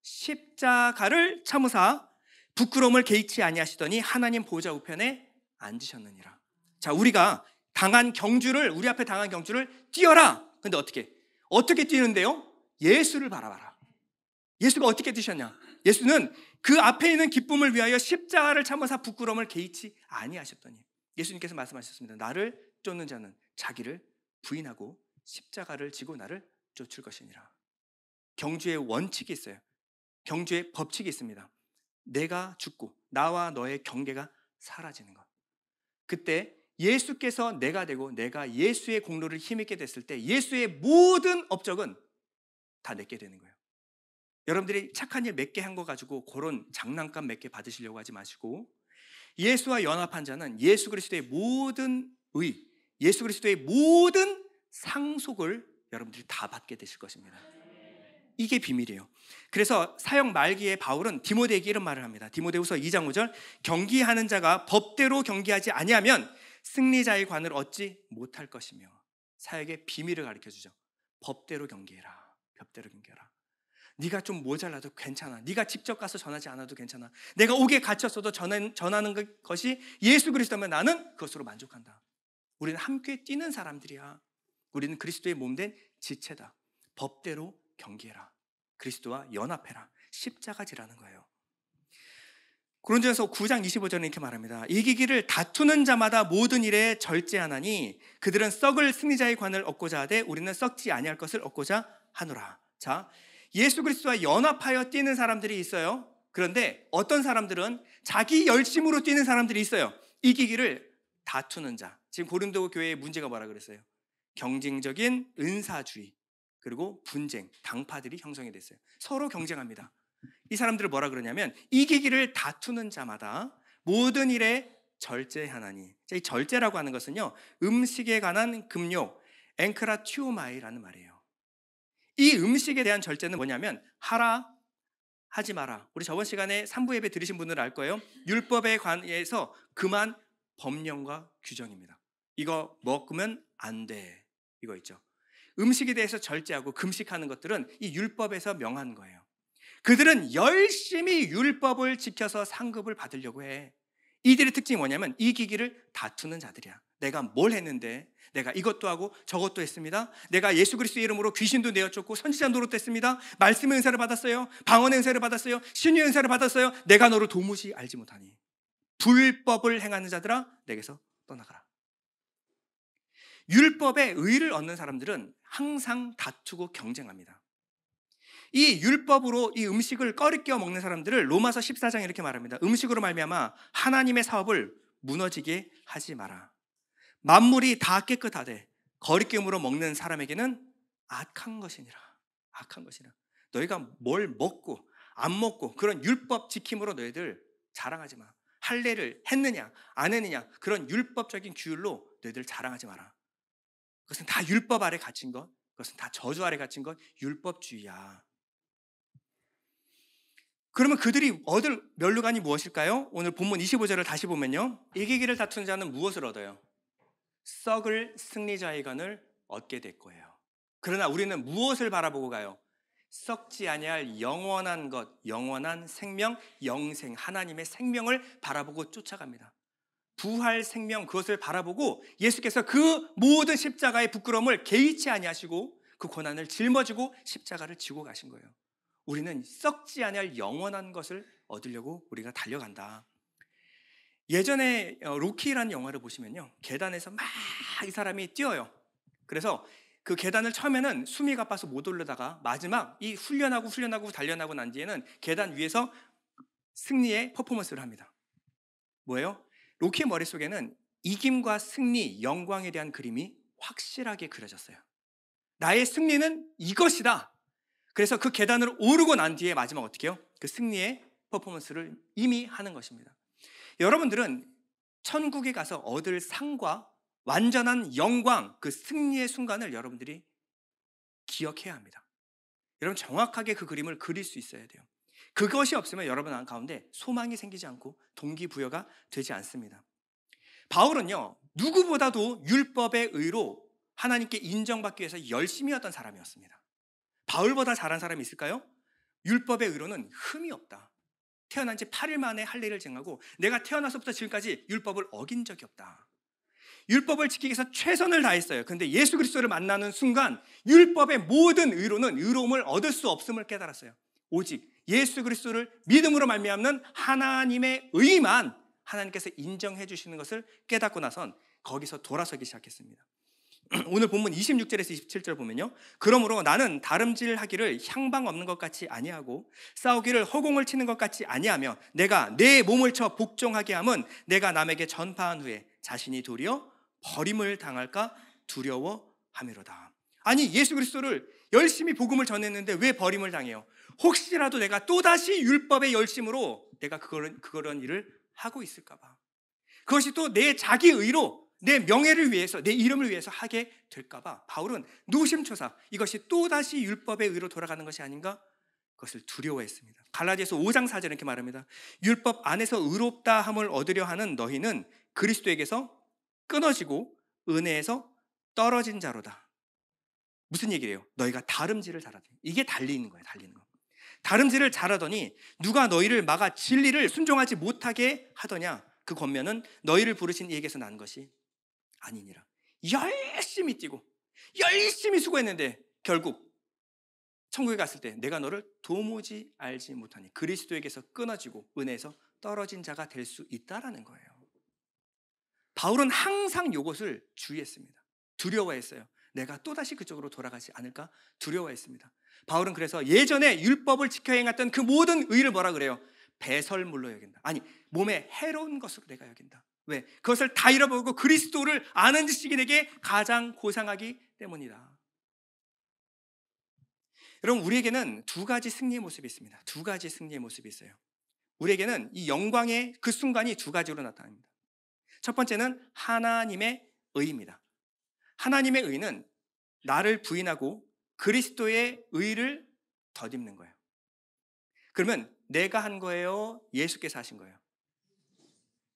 십자가를 참으사 부끄러움을 개의치 아니하시더니 하나님 보좌 우편에 앉으셨느니라. 자, 우리가 당한 경주를, 우리 앞에 당한 경주를 뛰어라. 근데 어떻게 뛰는데요? 예수를 바라봐라. 예수가 어떻게 뛰셨냐? 예수는 그 앞에 있는 기쁨을 위하여 십자가를 참으사 부끄러움을 개의치 아니하셨더니, 예수님께서 말씀하셨습니다. 나를 쫓는 자는 자기를 부인하고 십자가를 지고 나를 쫓을 것이니라. 경주의 원칙이 있어요. 경주의 법칙이 있습니다. 내가 죽고 나와 너의 경계가 사라지는 것. 그때 예수께서 내가 되고 내가 예수의 공로를 힘있게 됐을 때 예수의 모든 업적은 다 내게 되는 거예요. 여러분들이 착한 일 몇 개 한 거 가지고 그런 장난감 몇 개 받으시려고 하지 마시고, 예수와 연합한 자는 예수 그리스도의 모든 의, 예수 그리스도의 모든 상속을 여러분들이 다 받게 되실 것입니다. 이게 비밀이에요. 그래서 사역 말기에 바울은 디모데에게 이런 말을 합니다. 디모데후서 2장 5절, 경기하는 자가 법대로 경기하지 아니하면 승리자의 관을 얻지 못할 것이며, 사역의 비밀을 가르쳐주죠. 법대로 경기해라. 법대로 경기해라. 네가 좀 모자라도 괜찮아. 네가 직접 가서 전하지 않아도 괜찮아. 내가 옥에 갇혔어도 전하는 것이 예수 그리스도면 나는 그것으로 만족한다. 우리는 함께 뛰는 사람들이야. 우리는 그리스도의 몸된 지체다. 법대로 경계해라. 그리스도와 연합해라. 십자가 지라는 거예요. 고린도전서 9장 25절은 이렇게 말합니다. 이기기를 다투는 자마다 모든 일에 절제하나니 그들은 썩을 승리자의 관을 얻고자 하되 우리는 썩지 아니할 것을 얻고자 하노라. 자, 예수 그리스도와 연합하여 뛰는 사람들이 있어요. 그런데 어떤 사람들은 자기 열심으로 뛰는 사람들이 있어요. 이기기를 다투는 자. 지금 고린도 교회의 문제가 뭐라 그랬어요? 경쟁적인 은사주의, 그리고 분쟁, 당파들이 형성이 됐어요. 서로 경쟁합니다. 이 사람들을 뭐라 그러냐면 이기기를 다투는 자마다 모든 일에 절제하나니. 이 절제라고 하는 것은요, 음식에 관한 금욕, 앵크라티오마이라는 말이에요. 이 음식에 대한 절제는 뭐냐면 하라, 하지 마라. 우리 저번 시간에 3부 예배 들으신 분들은 알 거예요. 율법에 관해서 금한 법령과 규정입니다. 이거 먹으면 안 돼. 이거 있죠. 음식에 대해서 절제하고 금식하는 것들은 이 율법에서 명한 거예요. 그들은 열심히 율법을 지켜서 상급을 받으려고 해. 이들의 특징이 뭐냐면 이기기를 다투는 자들이야. 내가 뭘 했는데, 내가 이것도 하고 저것도 했습니다. 내가 예수 그리스도의 이름으로 귀신도 내어쫓고 선지자 노릇도 했습니다. 말씀의 은사를 받았어요. 방언의 은사를 받았어요. 신유의 은사를 받았어요. 내가 너를 도무지 알지 못하니 불법을 행하는 자들아 내게서 떠나가라. 율법의 의를 얻는 사람들은 항상 다투고 경쟁합니다. 이 율법으로 이 음식을 꺼리껴 먹는 사람들을 로마서 14장 이렇게 말합니다. 음식으로 말미암아 하나님의 사업을 무너지게 하지 마라. 만물이 다 깨끗하되 거리낌으로 먹는 사람에게는 악한 것이니라. 악한 것이라. 너희가 뭘 먹고 안 먹고 그런 율법 지킴으로 너희들 자랑하지 마. 할례를 했느냐 안 했느냐 그런 율법적인 규율로 너희들 자랑하지 마라. 그것은 다 율법 아래 갇힌 것, 그것은 다 저주 아래 갇힌 것, 율법주의야. 그러면 그들이 얻을 면류관이 무엇일까요? 오늘 본문 25절을 다시 보면요, 이기기를 다투는 자는 무엇을 얻어요? 썩을 승리자의 관을 얻게 될 거예요. 그러나 우리는 무엇을 바라보고 가요? 썩지 아니할 영원한 것, 영원한 생명, 영생, 하나님의 생명을 바라보고 쫓아갑니다. 부활 생명, 그것을 바라보고 예수께서 그 모든 십자가의 부끄러움을 개의치 아니하시고 그 고난을 짊어지고 십자가를 지고 가신 거예요. 우리는 썩지 아니할 영원한 것을 얻으려고 우리가 달려간다. 예전에 로키라는 영화를 보시면요, 계단에서 막 이 사람이 뛰어요. 그래서 그 계단을 처음에는 숨이 가빠서 못 올라다가 마지막 이 훈련하고 단련하고 난 뒤에는 계단 위에서 승리의 퍼포먼스를 합니다. 뭐예요? 로키의 머릿속에는 이김과 승리, 영광에 대한 그림이 확실하게 그려졌어요. 나의 승리는 이것이다. 그래서 그 계단을 오르고 난 뒤에 마지막 어떻게 해요? 그 승리의 퍼포먼스를 이미 하는 것입니다. 여러분들은 천국에 가서 얻을 상과 완전한 영광, 그 승리의 순간을 여러분들이 기억해야 합니다. 여러분 정확하게 그 그림을 그릴 수 있어야 돼요. 그것이 없으면 여러분 가운데 소망이 생기지 않고 동기부여가 되지 않습니다. 바울은요, 누구보다도 율법의 의로 하나님께 인정받기 위해서 열심히 했던 사람이었습니다. 바울보다 잘한 사람이 있을까요? 율법의 의로는 흠이 없다. 태어난 지 8일 만에 할례를 쟁하고 내가 태어나서부터 지금까지 율법을 어긴 적이 없다. 율법을 지키기 위해서 최선을 다했어요. 그런데 예수 그리스도를 만나는 순간 율법의 모든 의로는 의로움을 얻을 수 없음을 깨달았어요. 오직 예수 그리스도를 믿음으로 말미암는 하나님의 의만 하나님께서 인정해 주시는 것을 깨닫고 나선 거기서 돌아서기 시작했습니다. 오늘 본문 26절에서 27절 보면요, 그러므로 나는 다름질하기를 향방 없는 것 같이 아니하고 싸우기를 허공을 치는 것 같이 아니하며 내가 내 몸을 쳐 복종하게 함은 내가 남에게 전파한 후에 자신이 도리어 버림을 당할까 두려워함이로다. 아니, 예수 그리스도를 열심히 복음을 전했는데 왜 버림을 당해요? 혹시라도 내가 또다시 율법의 열심으로 내가 그런 일을 하고 있을까 봐. 그것이 또 내 자기 의로 내 명예를 위해서, 내 이름을 위해서 하게 될까 봐 바울은 노심초사 이것이 또다시 율법의 의로 돌아가는 것이 아닌가, 그것을 두려워했습니다. 갈라디아서 5장 4절 이렇게 말합니다. 율법 안에서 의롭다 함을 얻으려 하는 너희는 그리스도에게서 끊어지고 은혜에서 떨어진 자로다. 무슨 얘기예요? 너희가 다름질을 잘하더니, 이게 달리는 거예요. 달리는 거. 다름질을 잘하더니 누가 너희를 막아 진리를 순종하지 못하게 하더냐? 그 권면은 너희를 부르신 이에게서 난 것이 아니니라. 열심히 뛰고 열심히 수고했는데 결국 천국에 갔을 때 내가 너를 도무지 알지 못하니 그리스도에게서 끊어지고 은혜에서 떨어진 자가 될 수 있다라는 거예요. 바울은 항상 이것을 주의했습니다. 두려워했어요. 내가 또다시 그쪽으로 돌아가지 않을까 두려워했습니다. 바울은 그래서 예전에 율법을 지켜 행했던 그 모든 의를 뭐라 그래요? 배설물로 여긴다. 아니, 몸에 해로운 것으로 내가 여긴다. 왜? 그것을 다 잃어버리고 그리스도를 아는 지식이 내게 가장 고상하기 때문이다. 여러분, 우리에게는 두 가지 승리의 모습이 있습니다. 두 가지 승리의 모습이 있어요. 우리에게는 이 영광의 그 순간이 두 가지로 나타납니다. 첫 번째는 하나님의 의입니다. 하나님의 의는 나를 부인하고 그리스도의 의를 덧입는 거예요. 그러면 내가 한 거예요? 예수께서 하신 거예요?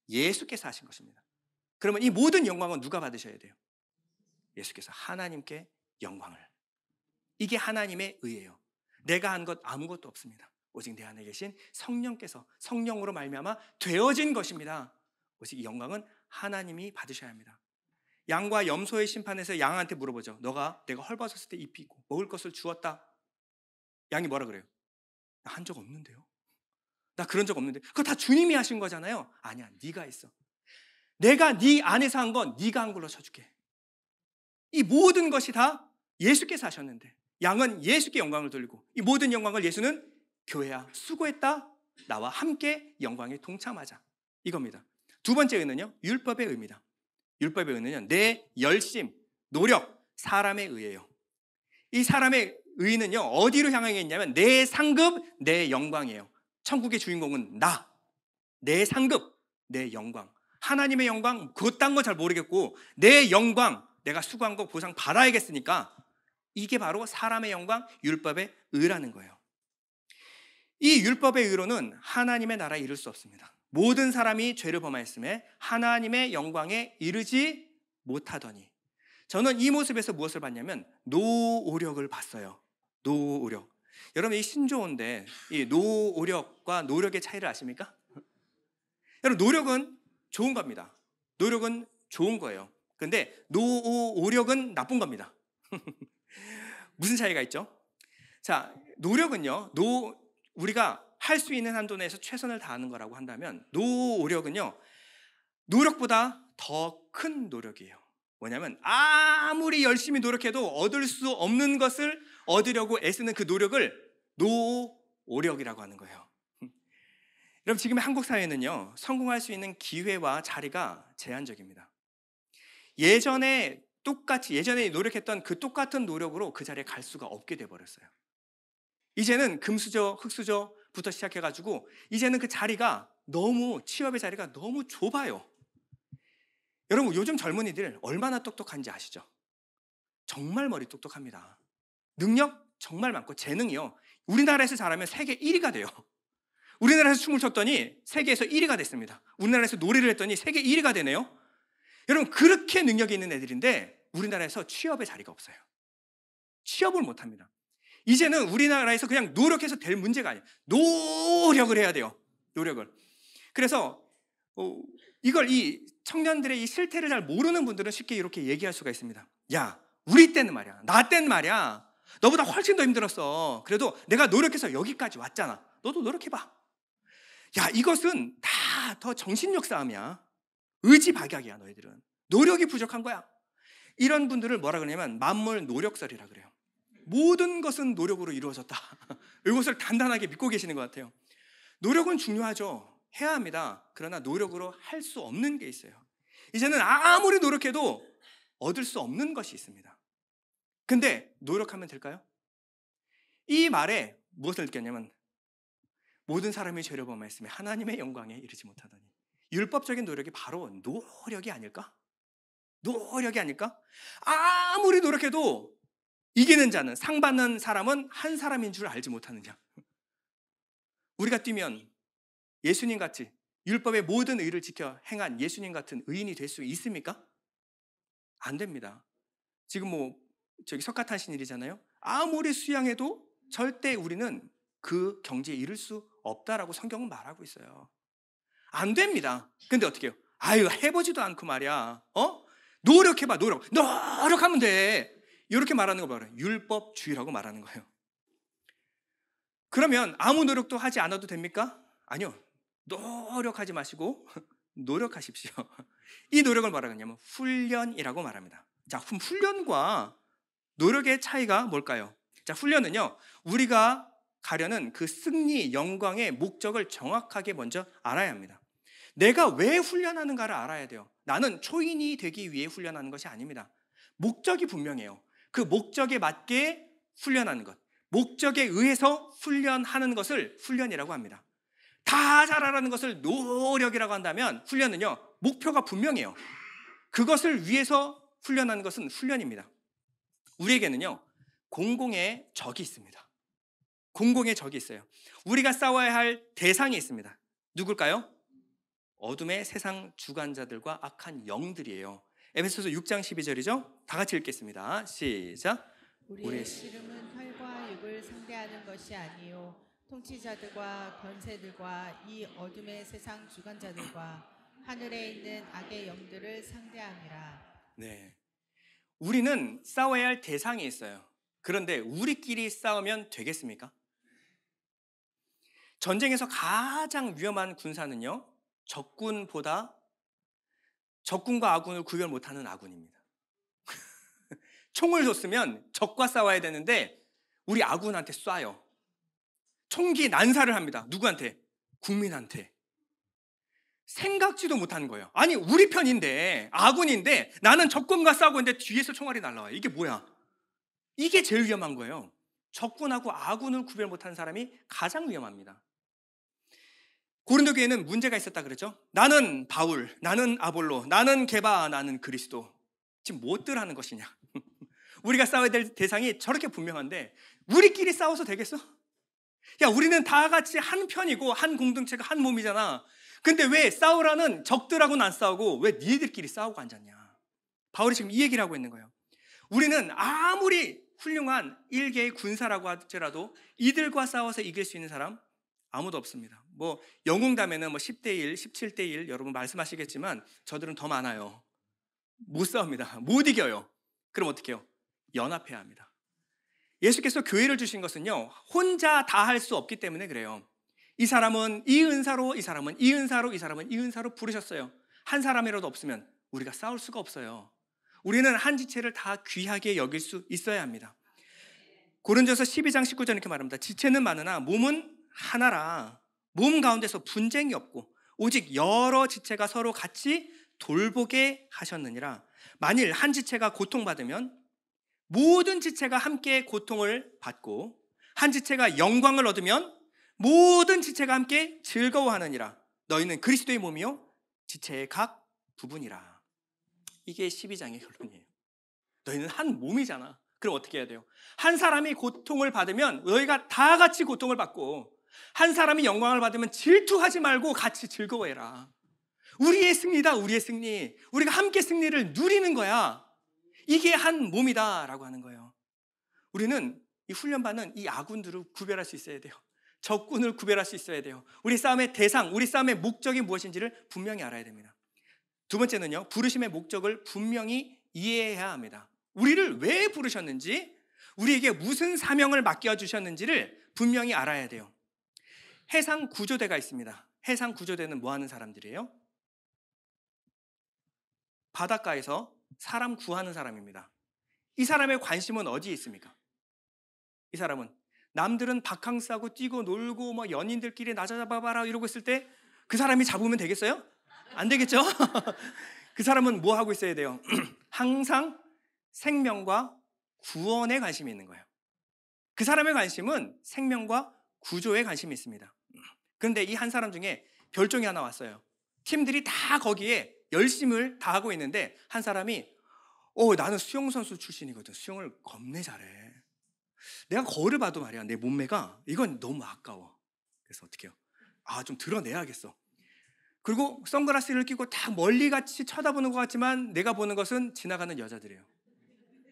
예수께서 하신 것입니다. 그러면 이 모든 영광은 누가 받으셔야 돼요? 예수께서 하나님께 영광을. 이게 하나님의 의예요. 내가 한 것 아무것도 없습니다. 오직 내 안에 계신 성령께서 성령으로 말미암아 되어진 것입니다. 오직 이 영광은 하나님이 받으셔야 합니다. 양과 염소의 심판에서 양한테 물어보죠. 내가 헐벗었을 때 입히고 먹을 것을 주었다. 양이 뭐라 그래요? 나 한 적 없는데요. 나 그런 적 없는데. 그거 다 주님이 하신 거잖아요. 아니야, 네가 했어. 내가 네 안에서 한 건 네가 한 걸로 쳐줄게. 이 모든 것이 다 예수께서 하셨는데 양은 예수께 영광을 돌리고 이 모든 영광을 예수는 교회야 수고했다. 나와 함께 영광에 동참하자. 이겁니다. 두 번째 의는요, 율법의 의입니다. 율법의 의는요, 내 열심, 노력, 사람의 의예요. 이 사람의 의는요, 어디로 향해 있냐면 내 상급, 내 영광이에요. 천국의 주인공은 내 상급, 내 영광. 하나님의 영광, 그딴 거 잘 모르겠고 내 영광, 내가 수고한 거 보상 받아야겠으니까 이게 바로 사람의 영광, 율법의 의라는 거예요. 이 율법의 의로는 하나님의 나라에 이를 수 없습니다. 모든 사람이 죄를 범하였음에 하나님의 영광에 이르지 못하더니, 저는 이 모습에서 무엇을 봤냐면 노오력을 봤어요. 노오력. 여러분, 이 신조어인데 이 노오력과 노력의 차이를 아십니까? 여러분, 노력은 좋은 겁니다. 노력은 좋은 거예요. 그런데 노오력은 나쁜 겁니다. 무슨 차이가 있죠? 자, 노력은요, 우리가 할 수 있는 한도 내에서 최선을 다하는 거라고 한다면, 노력은요, 노력보다 더 큰 노력이에요. 뭐냐면 아무리 열심히 노력해도 얻을 수 없는 것을 얻으려고 애쓰는 그 노력을 노오력이라고 하는 거예요. 여러분, 지금의 한국 사회는요, 성공할 수 있는 기회와 자리가 제한적입니다. 예전에 노력했던 그 똑같은 노력으로 그 자리에 갈 수가 없게 돼버렸어요. 이제는 금수저, 흙수저부터 시작해가지고 이제는 그 자리가 취업의 자리가 너무 좁아요. 여러분, 요즘 젊은이들 얼마나 똑똑한지 아시죠? 정말 머리 똑똑합니다. 능력 정말 많고, 재능이요, 우리나라에서 잘하면 세계 1위가 돼요. 우리나라에서 춤을 췄더니 세계에서 1위가 됐습니다. 우리나라에서 노래를 했더니 세계 1위가 되네요. 여러분, 그렇게 능력이 있는 애들인데 우리나라에서 취업의 자리가 없어요. 취업을 못합니다. 이제는 우리나라에서 그냥 노력해서 될 문제가 아니에요. 노력을 해야 돼요. 노력을. 그래서 이 청년들의 이 실태를 잘 모르는 분들은 쉽게 이렇게 얘기할 수가 있습니다. 야, 우리 때는 말이야, 나 때는 말이야, 너보다 훨씬 더 힘들었어. 그래도 내가 노력해서 여기까지 왔잖아. 너도 노력해봐. 야, 이것은 다 더 정신력 싸움이야. 의지박약이야. 너희들은 노력이 부족한 거야. 이런 분들을 뭐라 그러냐면 만물 노력설이라 그래요. 모든 것은 노력으로 이루어졌다. 이것을 단단하게 믿고 계시는 것 같아요. 노력은 중요하죠. 해야 합니다. 그러나 노력으로 할 수 없는 게 있어요. 이제는 아무리 노력해도 얻을 수 없는 것이 있습니다. 근데 노력하면 될까요? 이 말에 무엇을 느꼈냐면, 모든 사람이 죄를 범하였으며 하나님의 영광에 이르지 못하더니, 율법적인 노력이 바로 노력이 아닐까? 노력이 아닐까? 아무리 노력해도 이기는 자는, 상 받는 사람은 한 사람인 줄 알지 못하느냐? 우리가 뛰면 예수님 같이 율법의 모든 의를 지켜 행한 예수님 같은 의인이 될 수 있습니까? 안 됩니다. 지금 석가탄신일이잖아요. 아무리 수양해도 절대 우리는 그 경지에 이를 수 없다라고 성경은 말하고 있어요. 안 됩니다. 근데 어떻게 해요? 해보지도 않고 말이야. 노력해봐, 노력하면 돼. 이렇게 말하는 거 바로 율법주의라고 말하는 거예요. 그러면 아무 노력도 하지 않아도 됩니까? 아니요. 노력하지 마시고 노력하십시오. 이 노력을 뭐라 그러냐면 훈련이라고 말합니다. 자, 훈련과 노력의 차이가 뭘까요? 자, 훈련은요, 우리가 가려는 그 승리, 영광의 목적을 정확하게 먼저 알아야 합니다. 내가 왜 훈련하는가를 알아야 돼요. 나는 초인이 되기 위해 훈련하는 것이 아닙니다. 목적이 분명해요. 그 목적에 맞게 훈련하는 것, 목적에 의해서 훈련하는 것을 훈련이라고 합니다. 다 잘하라는 것을 노력이라고 한다면, 훈련은요, 목표가 분명해요. 그것을 위해서 훈련하는 것은 훈련입니다. 우리에게는요, 공공의 적이 있습니다. 공공의 적이 있어요. 우리가 싸워야 할 대상이 있습니다. 누굴까요? 어둠의 세상 주관자들과 악한 영들이에요. 에베소서 6장 12절이죠. 다 같이 읽겠습니다. 시작. 우리의 씨름은 혈과 육을 상대하는 것이 아니요 통치자들과 권세들과 이 어둠의 세상 주관자들과 하늘에 있는 악의 영들을 상대함이라. 네, 우리는 싸워야 할 대상이 있어요. 그런데 우리끼리 싸우면 되겠습니까? 전쟁에서 가장 위험한 군사는요, 적군과 아군을 구별 못하는 아군입니다. 총을 줬으면 적과 싸워야 되는데 우리 아군한테 쏴요. 총기 난사를 합니다. 누구한테? 국민한테. 생각지도 못하는 거예요. 아니, 우리 편인데, 아군인데 나는 적군과 싸우고 있는데 뒤에서 총알이 날라와요. 이게 뭐야? 이게 제일 위험한 거예요. 적군하고 아군을 구별 못하는 사람이 가장 위험합니다. 고린도 교회는 문제가 있었다 그랬죠. 나는 바울, 나는 아볼로, 나는 게바, 나는 그리스도. 지금 무엇들 하는 것이냐? 우리가 싸워야 될 대상이 저렇게 분명한데 우리끼리 싸워서 되겠어? 야, 우리는 다 같이 한 편이고 한 공동체가 한 몸이잖아. 근데 왜 싸우라는 적들하고는 안 싸우고 왜 니들끼리 싸우고 앉았냐? 바울이 지금 이 얘기를 하고 있는 거예요. 우리는 아무리 훌륭한 일개의 군사라고 할지라도 이들과 싸워서 이길 수 있는 사람 아무도 없습니다. 뭐 영웅담에는 뭐 10대 1, 17대 1 여러분 말씀하시겠지만 저들은 더 많아요. 못 싸웁니다. 못 이겨요. 그럼 어떻게 해요? 연합해야 합니다. 예수께서 교회를 주신 것은요, 혼자 다 할 수 없기 때문에 그래요. 이 사람은 이 은사로, 이 사람은 이 은사로, 이 사람은 이 은사로 부르셨어요. 한 사람이라도 없으면 우리가 싸울 수가 없어요. 우리는 한 지체를 다 귀하게 여길 수 있어야 합니다. 고린도서 12장 19절 이렇게 말합니다. 지체는 많으나 몸은 하나라. 몸 가운데서 분쟁이 없고 오직 여러 지체가 서로 같이 돌보게 하셨느니라. 만일 한 지체가 고통받으면 모든 지체가 함께 고통을 받고 한 지체가 영광을 얻으면 모든 지체가 함께 즐거워하느니라. 너희는 그리스도의 몸이요 지체의 각 부분이라. 이게 12장의 결론이에요. 너희는 한 몸이잖아. 그럼 어떻게 해야 돼요? 한 사람이 고통을 받으면 너희가 다 같이 고통을 받고 한 사람이 영광을 받으면 질투하지 말고 같이 즐거워해라. 우리의 승리다, 우리의 승리. 우리가 함께 승리를 누리는 거야. 이게 한 몸이다라고 하는 거예요. 우리는 이 훈련받는 이 아군들을 구별할 수 있어야 돼요. 적군을 구별할 수 있어야 돼요. 우리 싸움의 대상, 우리 싸움의 목적이 무엇인지를 분명히 알아야 됩니다. 두 번째는요, 부르심의 목적을 분명히 이해해야 합니다. 우리를 왜 부르셨는지, 우리에게 무슨 사명을 맡겨주셨는지를 분명히 알아야 돼요. 해상 구조대가 있습니다. 해상 구조대는 뭐 하는 사람들이에요? 바닷가에서 사람 구하는 사람입니다. 이 사람의 관심은 어디에 있습니까? 이 사람은 남들은 바캉스하고 뛰고 놀고 뭐 연인들끼리 나 잡아봐라 이러고 있을 때 그 사람이 잡으면 되겠어요? 안 되겠죠? 그 사람은 뭐 하고 있어야 돼요? 항상 생명과 구원에 관심이 있는 거예요. 그 사람의 관심은 생명과 구조에 관심이 있습니다. 그런데 이 한 사람 중에 별종이 하나 왔어요. 팀들이 다 거기에 열심을 다하고 있는데 한 사람이 나는 수영선수 출신이거든. 수영을 겁내 잘해. 내가 거울을 봐도 말이야. 내 몸매가 이건 너무 아까워. 그래서 어떻게 해요? 좀 드러내야겠어. 그리고 선글라스를 끼고 딱 멀리같이 쳐다보는 것 같지만 내가 보는 것은 지나가는 여자들이에요.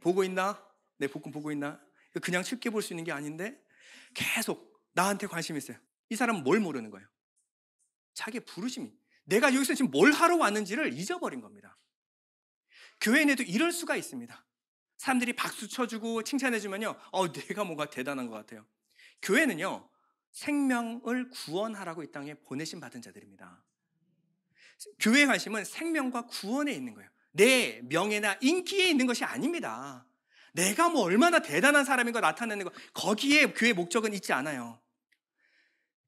보고 있나? 내 복근 보고 있나? 그냥 쉽게 볼 수 있는 게 아닌데 계속 나한테 관심이 있어요. 이 사람은 뭘 모르는 거예요? 자기의 부르심이. 내가 여기서 지금 뭘 하러 왔는지를 잊어버린 겁니다. 교회에도 이럴 수가 있습니다. 사람들이 박수 쳐주고 칭찬해주면요, 내가 뭔가 대단한 것 같아요. 교회는요, 생명을 구원하라고 이 땅에 보내심 받은 자들입니다. 교회의 관심은 생명과 구원에 있는 거예요. 내 명예나 인기에 있는 것이 아닙니다. 내가 뭐 얼마나 대단한 사람인 거 나타내는 거, 거기에 교회의 목적은 있지 않아요.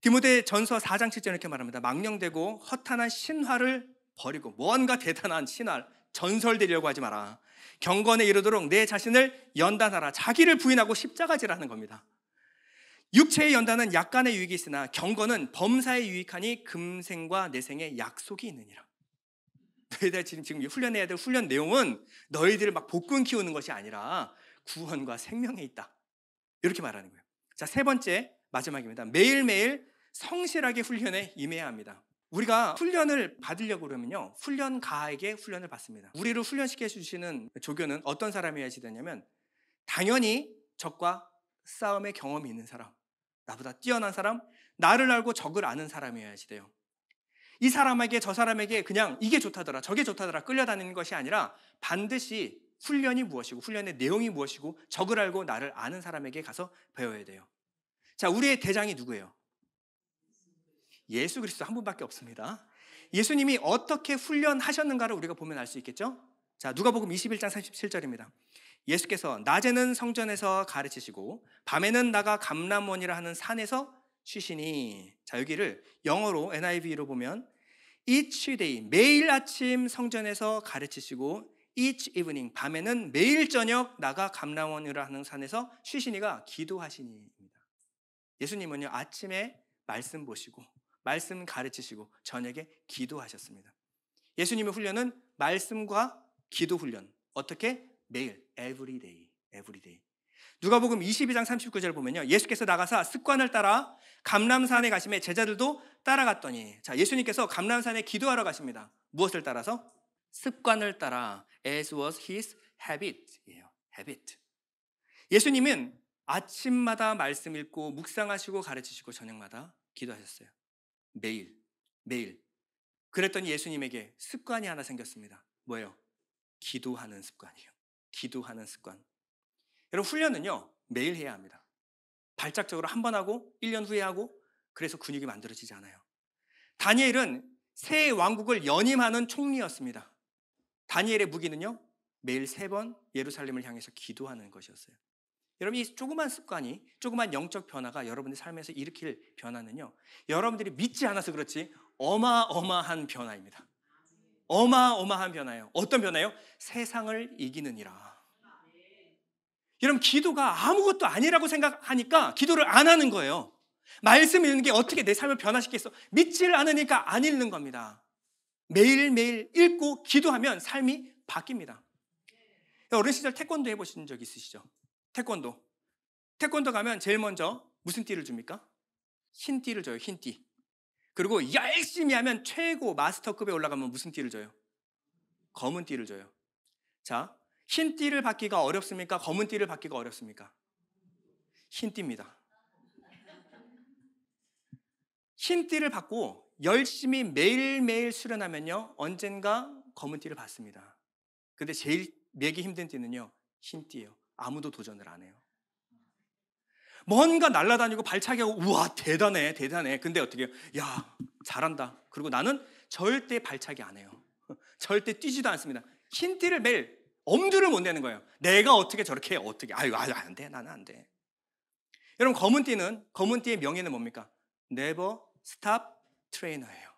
디모데 전서 4장 7절 이렇게 말합니다. 망령되고 허탄한 신화를 버리고 뭔가 대단한 신화, 전설되려고 하지 마라. 경건에 이르도록 내 자신을 연단하라. 자기를 부인하고 십자가지라는 겁니다. 육체의 연단은 약간의 유익이 있으나 경건은 범사에 유익하니 금생과 내생에 약속이 있느니라. 너희들 지금 훈련해야 될 훈련 내용은 너희들을 막 복근 키우는 것이 아니라 구원과 생명에 있다. 이렇게 말하는 거예요. 자, 세 번째 마지막입니다. 매일매일 성실하게 훈련에 임해야 합니다. 우리가 훈련을 받으려고 그러면요, 훈련가에게 훈련을 받습니다. 우리를 훈련시켜 주시는 조교는 어떤 사람이어야지 되냐면 당연히 적과 싸움의 경험이 있는 사람, 나보다 뛰어난 사람, 나를 알고 적을 아는 사람이어야지 돼요. 이 사람에게 저 사람에게 그냥 이게 좋다더라 저게 좋다더라 끌려다니는 것이 아니라 반드시 훈련이 무엇이고 훈련의 내용이 무엇이고 적을 알고 나를 아는 사람에게 가서 배워야 돼요. 자, 우리의 대장이 누구예요? 예수 그리스도 한 분밖에 없습니다. 예수님이 어떻게 훈련하셨는가를 우리가 보면 알 수 있겠죠? 자, 누가복음 21장 37절입니다. 예수께서 낮에는 성전에서 가르치시고 밤에는 나가 감람원이라 하는 산에서 쉬시니. 자, 여기를 영어로 NIV로 보면 each day, 매일 아침 성전에서 가르치시고 each evening, 밤에는 매일 저녁 나가 감람원이라 하는 산에서 쉬시니가 기도하시니입니다. 예수님은요, 아침에 말씀 보시고 말씀 가르치시고 저녁에 기도하셨습니다. 예수님의 훈련은 말씀과 기도 훈련. 어떻게? 매일, every day, every day. 누가복음 22장 39절 보면요, 예수께서 나가사 습관을 따라 감람산에 가시매 제자들도 따라갔더니, 자, 예수님께서 감람산에 기도하러 가십니다. 무엇을 따라서? 습관을 따라, as was his habit이에요. habit. 예수님은 아침마다 말씀 읽고 묵상하시고 가르치시고 저녁마다 기도하셨어요. 매일. 그랬더니 예수님에게 습관이 하나 생겼습니다. 뭐예요? 기도하는 습관이에요. 기도하는 습관. 여러분, 훈련은요, 매일 해야 합니다. 발작적으로 한 번 하고 1년 후에 하고, 그래서 근육이 만들어지지 않아요. 다니엘은 새 왕국을 연임하는 총리였습니다. 다니엘의 무기는요, 매일 3번 예루살렘을 향해서 기도하는 것이었어요. 여러분, 이 조그만 습관이, 조그만 영적 변화가 여러분의 삶에서 일으킬 변화는요, 여러분들이 믿지 않아서 그렇지 어마어마한 변화입니다. 어마어마한 변화예요. 어떤 변화예요? 세상을 이기느니라. 여러분, 기도가 아무것도 아니라고 생각하니까 기도를 안 하는 거예요. 말씀 읽는 게 어떻게 내 삶을 변화시키겠어? 믿지를 않으니까 안 읽는 겁니다. 매일매일 읽고 기도하면 삶이 바뀝니다. 어린 시절 태권도 해보신 적 있으시죠? 태권도 가면 제일 먼저 무슨 띠를 줍니까? 흰 띠를 줘요. 흰 띠. 그리고 열심히 하면 최고 마스터급에 올라가면 무슨 띠를 줘요? 검은 띠를 줘요. 자, 흰 띠를 받기가 어렵습니까? 검은 띠를 받기가 어렵습니까? 흰 띠입니다. 흰 띠를 받고 열심히 매일매일 수련하면요, 언젠가 검은 띠를 받습니다. 근데 제일 매기 힘든 띠는요, 흰 띠예요. 아무도 도전을 안 해요. 뭔가 날아다니고 발차기하고, 우와, 대단해. 근데 어떻게 해요? 야, 잘한다. 그리고 나는 절대 발차기 안 해요. 절대 뛰지도 않습니다. 흰 띠를 매일 엄두를 못 내는 거예요. 내가 어떻게 저렇게 해? 어떻게? 아유, 안 돼. 나는 안 돼. 여러분, 검은 띠의 명예는 뭡니까? Never stop trainer예요.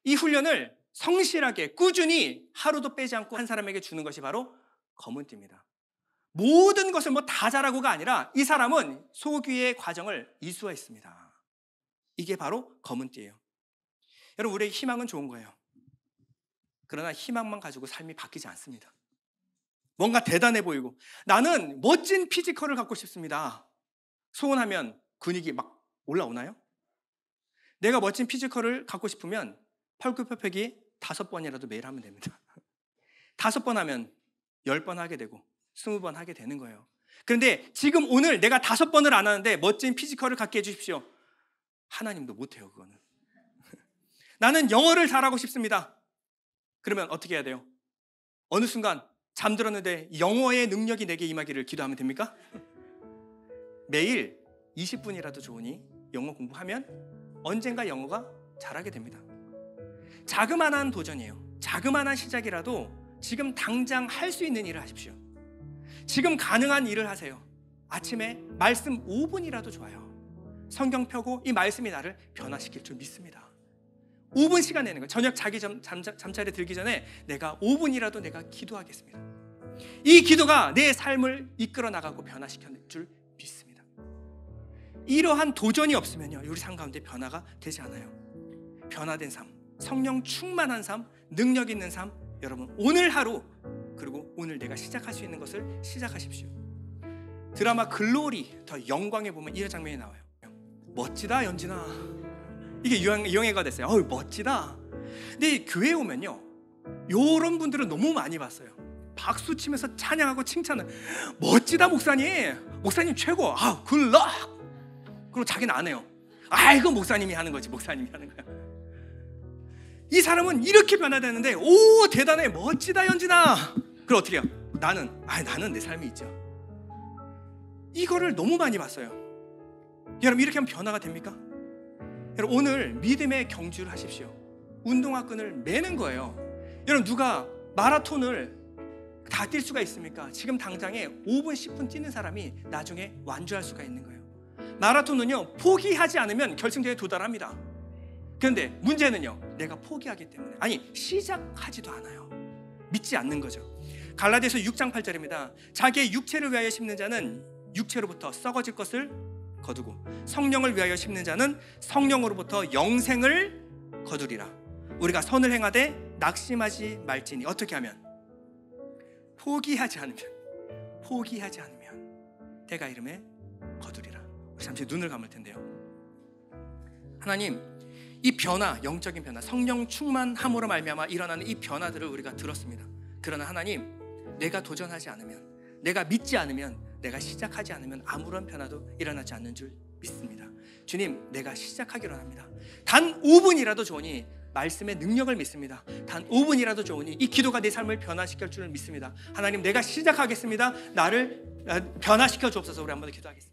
이 훈련을 성실하게 꾸준히 하루도 빼지 않고 한 사람에게 주는 것이 바로 검은 띠입니다. 모든 것을 다 잘하고가 아니라 이 사람은 소규의 과정을 이수했습니다. 이게 바로 검은 띠예요. 여러분, 우리의 희망은 좋은 거예요. 그러나 희망만 가지고 삶이 바뀌지 않습니다. 뭔가 대단해 보이고, 나는 멋진 피지컬을 갖고 싶습니다. 소원하면 근육이 막 올라오나요? 내가 멋진 피지컬을 갖고 싶으면 팔굽혀펴기 5번이라도 매일 하면 됩니다. 5번 하면 10번 하게 되고 20번 하게 되는 거예요. 그런데 지금 오늘 내가 5번을 안 하는데 멋진 피지컬을 갖게 해주십시오. 하나님도 못해요, 그거는. 나는 영어를 잘하고 싶습니다. 그러면 어떻게 해야 돼요? 어느 순간 잠들었는데 영어의 능력이 내게 임하기를 기도하면 됩니까? 매일 20분이라도 좋으니 영어 공부하면 언젠가 영어가 잘하게 됩니다. 자그마한 도전이에요. 자그마한 시작이라도 지금 당장 할 수 있는 일을 하십시오. 지금 가능한 일을 하세요. 아침에 말씀 5분이라도 좋아요. 성경 펴고 이 말씀이 나를 변화시킬 줄 믿습니다. 5분 시간 내는 거예요. 저녁 잠자리에 들기 전에 내가 5분이라도 내가 기도하겠습니다. 이 기도가 내 삶을 이끌어 나가고 변화시켜 줄 믿습니다. 이러한 도전이 없으면요, 우리 삶 가운데 변화가 되지 않아요. 변화된 삶, 성령 충만한 삶, 능력 있는 삶, 여러분 오늘 하루, 그리고 오늘 내가 시작할 수 있는 것을 시작하십시오. 드라마 글로리 더 영광에 보면 이런 장면이 나와요. 멋지다 연진아. 이게 유행어가 됐어요. 어우 멋지다. 근데 교회에 오면요, 이런 분들은 너무 많이 봤어요. 박수 치면서 찬양하고 칭찬을, 멋지다 목사님 최고, 굿럭. 그리고 자기는 안 해요. 이건 목사님이 하는 거지, 목사님이 하는 거야. 이 사람은 이렇게 변화되는데, 오 대단해, 멋지다 연진아. 그럼 어떻게 해요? 나는 내 삶이 있죠. 이거를 너무 많이 봤어요. 여러분, 이렇게 하면 변화가 됩니까? 여러분, 오늘 믿음의 경주를 하십시오. 운동화 끈을 매는 거예요. 여러분, 누가 마라톤을 다 뛸 수가 있습니까? 지금 당장에 5분 10분 뛰는 사람이 나중에 완주할 수가 있는 거예요. 마라톤은요, 포기하지 않으면 결승대에 도달합니다. 그런데 문제는요, 내가 포기하기 때문에, 시작하지도 않아요. 믿지 않는 거죠. 갈라디아서 6장 8절입니다. 자기의 육체를 위하여 심는 자는 육체로부터 썩어질 것을 거두고 성령을 위하여 심는 자는 성령으로부터 영생을 거두리라. 우리가 선을 행하되 낙심하지 말지니. 어떻게 하면? 포기하지 않으면 때가 이름에 거두리라. 우리 잠시 눈을 감을 텐데요. 하나님, 이 변화, 영적인 변화, 성령 충만함으로 말미암아 일어나는 이 변화들을 우리가 들었습니다. 그러나 하나님, 내가 도전하지 않으면, 내가 믿지 않으면, 내가 시작하지 않으면 아무런 변화도 일어나지 않는 줄 믿습니다. 주님, 내가 시작하기로 합니다. 단 5분이라도 좋으니 말씀의 능력을 믿습니다. 단 5분이라도 좋으니 이 기도가 내 삶을 변화시킬 줄 믿습니다. 하나님, 내가 시작하겠습니다. 나를 변화시켜 주옵소서. 우리 한번 더 기도하겠습니다.